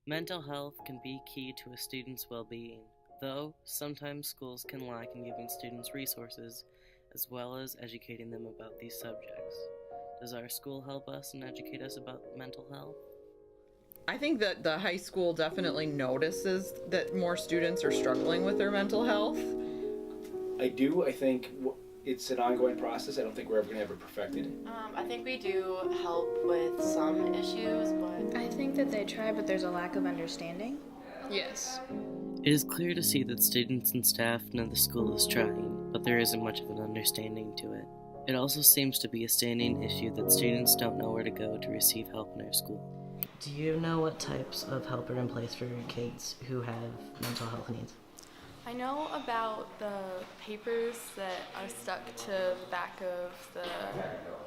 Mental health can be key to a student's well-being, though sometimes schools can lack in giving students resources as well as educating them about these subjects. Does our school help us and educate us about mental health? I think that the high school definitely notices that more students are struggling with their mental health. I do. I think it's an ongoing process. I don't think we're ever going to have it perfected. I think we do help with some issues, but I think that they try, but there's a lack of understanding. Yes. It is clear to see that students and staff know the school is trying, but there isn't much of an understanding to it. It also seems to be a standing issue that students don't know where to go to receive help in our school. Do you know what types of help are in place for kids who have mental health needs? I know about the papers that are stuck to the back of the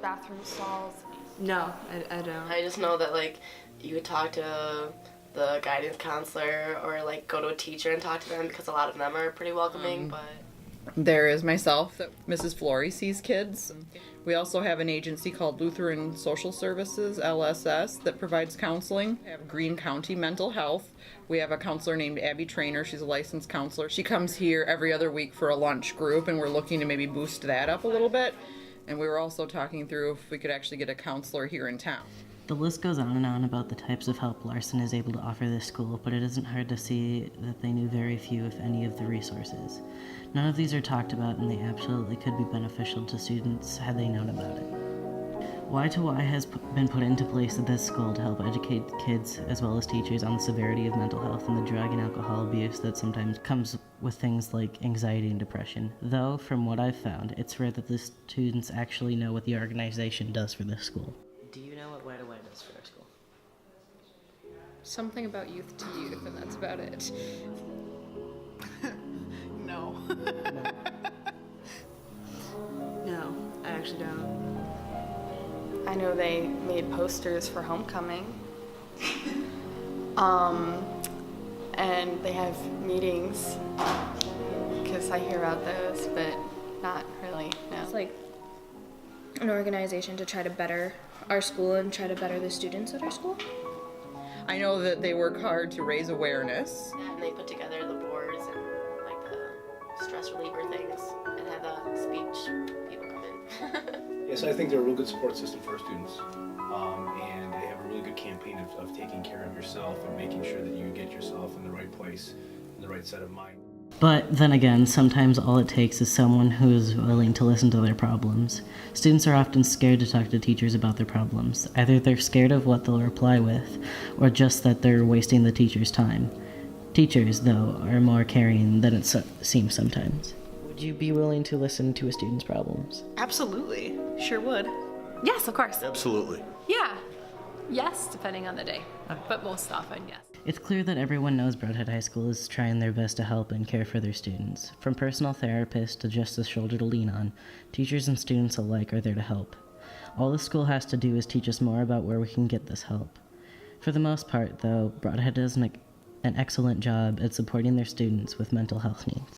bathroom stalls. No, I don't. I just know that you could talk to the guidance counselor or go to a teacher and talk to them because a lot of them are pretty welcoming, but There is myself, that Mrs. Flory sees kids. We also have an agency called Lutheran Social Services, LSS, that provides counseling. We have Greene County Mental Health. We have a counselor named Abby Trainer. She's a licensed counselor. She comes here every other week for a lunch group, and we're looking to maybe boost that up a little bit. And we were also talking through if we could actually get a counselor here in town. The list goes on and on about the types of help Larson is able to offer this school, but it isn't hard to see that they knew very few, if any, of the resources. None of these are talked about, and they absolutely could be beneficial to students had they known about it. Y2Y has been put into place at this school to help educate kids as well as teachers on the severity of mental health and the drug and alcohol abuse that sometimes comes with things like anxiety and depression. Though, from what I've found, it's rare that the students actually know what the organization does for this school. Do you know what Y2Y does for our school? Something about youth to youth, and that's about it. No. No, I actually don't. I know they made posters for homecoming. And they have meetings, because I hear about those, but not really, no. It's like an organization to try to better our school and try to better the students at our school. I know that they work hard to raise awareness. and they put together the boards and the stress reliever things and have the speech people come in. Yes, I think they're a real good support system for our students. And they have a really good campaign of taking care of yourself and making sure that you get yourself in the right place, in the right set of mind. But then again, sometimes all it takes is someone who is willing to listen to their problems. Students are often scared to talk to teachers about their problems. Either they're scared of what they'll reply with, or just that they're wasting the teacher's time. Teachers, though, are more caring than it seems sometimes. Would you be willing to listen to a student's problems? Absolutely. Sure would. Yes, of course. Absolutely. Yeah. Yes, depending on the day. But most often, yes. It's clear that everyone knows Brodhead High School is trying their best to help and care for their students. From personal therapists to just a shoulder to lean on, teachers and students alike are there to help. All the school has to do is teach us more about where we can get this help. For the most part, though, Brodhead does an excellent job at supporting their students with mental health needs.